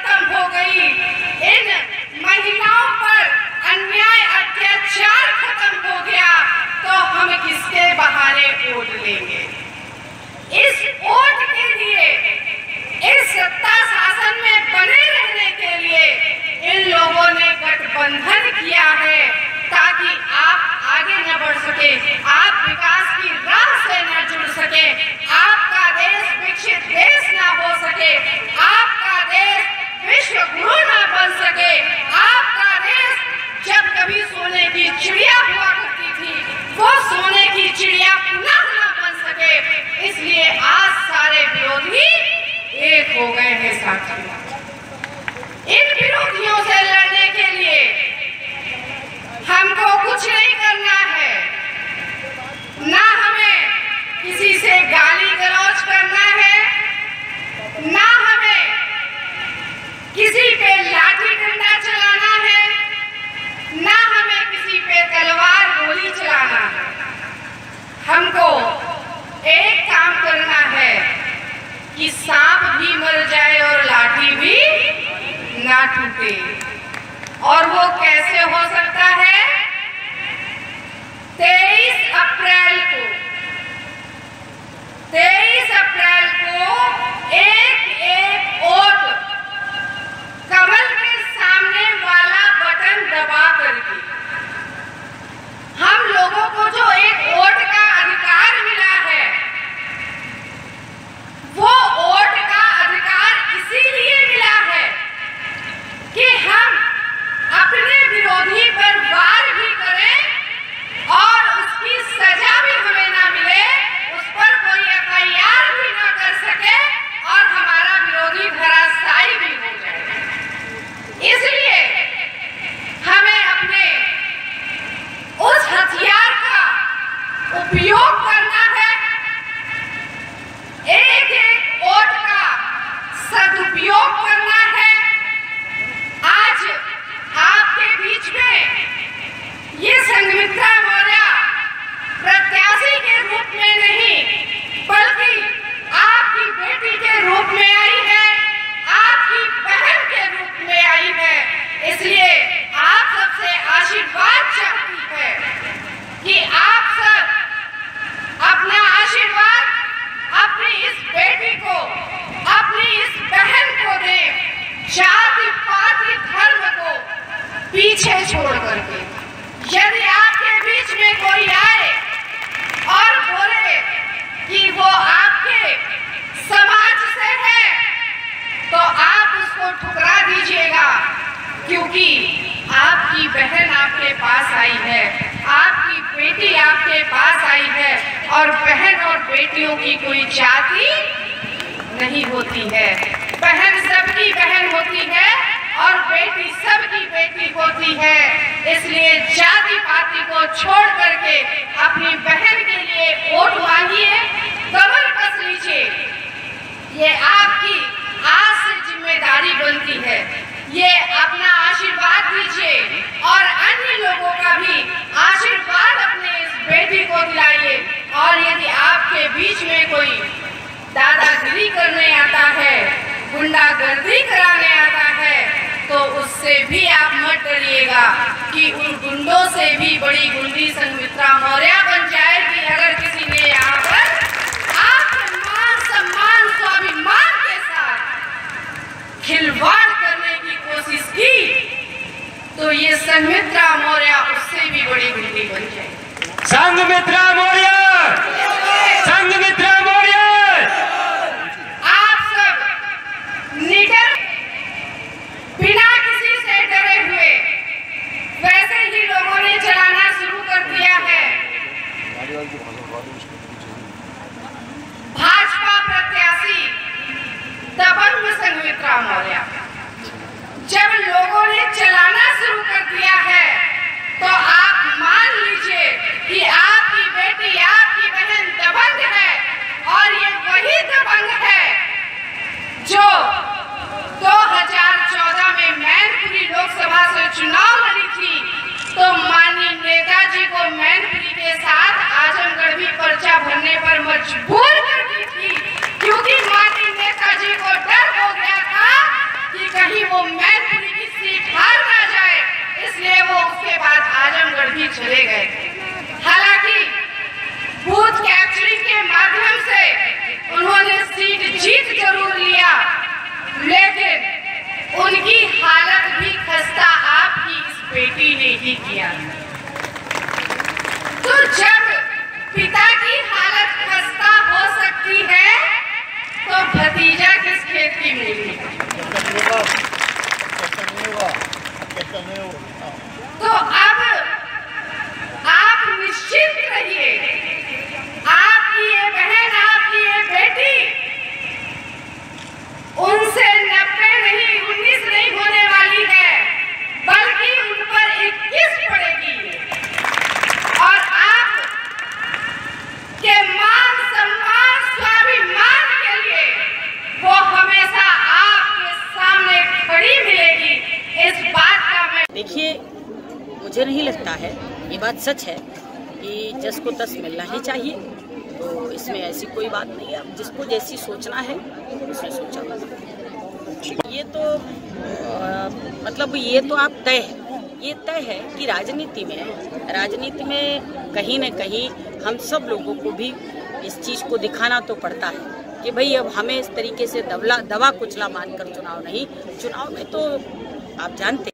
खत्म हो गई, इन महिलाओं पर अन्याय अत्याचार खत्म हो गया, तो हम किसके बहाने वोट लेंगे? इस वोट के लिए, इस सत्ता शासन में बने रहने के लिए इन लोगों ने गठबंधन किया है ताकि आप आगे न बढ़ सके, आप विकास की राह से न जुड़ सके, आपका देश विकसित देश न हो सके, आपका देश विश्व गुरु न बन सके, आपका देश जब कभी सोने की चिड़िया हुआ करती थी वो सोने की चिड़िया पुनः न बन सके। इसलिए आज सारे विरोधी एक हो गए हैं साथियों। इन विरोधियों से लड़ने के लिए हमको कुछ नहीं करना है, ना हमें किसी से गाली गलौज करना है, ना हमें किसी पे लाठी डंडा चलाना है, ना हमें किसी पे तलवार गोली चलाना है। हमको एक काम करना है कि सांप भी मर जाए और लाठी भी ना टूटे। और वो कैसे हो सकता है? 23 अप्रैल को एक वोट कमल के सामने वाला बटन दबा करके हम लोगों को जो एक वोट का अधिकार मिला है, वो वोट का अधिकार इसीलिए मिला है कि हम अपने विरोधी पर वार भी करें और उसकी सजा भी हमें ना मिले, उस पर कोई FIR भी ना कर सके और हमारा विरोधी धराशायी भी हो जाए। इसलिए हमें अपने उस हथियार का उपयोग करना है, एक एक वोट का सदुपयोग करना है। आज आपके बीच में ये संघमित्रा मौर्य प्रत्याशी के रूप में नहीं बल्कि आपकी बेटी के रूप में आई है, आपकी बहन के रूप में आई है। इसलिए आप सबसे आशीर्वाद चाहती है कि आप सब अपना आशीर्वाद अपनी इस बेटी को, अपनी इस बहन को दें, जाति पाति धर्म को पीछे छोड़ करके। यदि आपके बीच में कोई आए और बोले कि वो आपके समाज से है, तो आप उसको ठुकरा दीजिएगा, क्योंकि आपकी बहन आपके पास आई है, आपकी बेटी आपके पास आई है, और बहन और बेटियों की कोई जाति नहीं होती है। बहन सबकी बहन होती है और बेटी सबकी बेटी होती है। इसलिए जाति पाति को छोड़ करके अपनी बहन के लिए वोट मांगिए, कमर कस लीजिए। ये आपकी आज से जिम्मेदारी बनती है। ये अपना आशीर्वाद दीजिए और अन्य लोगों का भी आशीर्वाद अपने इस बेटी को दिलाइए। और यदि आपके बीच में कोई दादागिरी करने आता है, गुंडागर्दी कराने आता है, तो उससे भी आप मत डरिएगा कि उन गुंडों से भी बड़ी गुंडी संघमित्रा मौर्य बन जाएगी। अगर किसी ने यहाँ पर आपके मान सम्मान स्वाभिमान के साथ खिलवाड़ करने की कोशिश की, तो ये संघमित्रा मौर्य उससे भी बड़ी गुंडी बन जाएगी। संघमित्रा मौर्य, संघमित्रा मौर्य, आप सब निडर, बिना किसी से डरे हुए वैसे ही लोगों ने चलाना शुरू कर दिया है। भाजपा प्रत्याशी दबंग संघमित्रा मौर्य जब लोगों ने चलाना शुरू कर दिया है, तो आप मान लीजिए कि आपकी बेटी मुझे नहीं लगता है, ये बात सच है कि जस को तस मिलना ही चाहिए। तो इसमें ऐसी कोई बात नहीं है, अब जिसको जैसी सोचना है उसने सोचा। ये तो मतलब ये तो आप तय है, ये तय है कि राजनीति में कहीं न कहीं हम सब लोगों को भी इस चीज़ को दिखाना तो पड़ता है कि भाई अब हमें इस तरीके से दबा कुचला मानकर चुनाव नहीं। चुनाव में तो आप जानते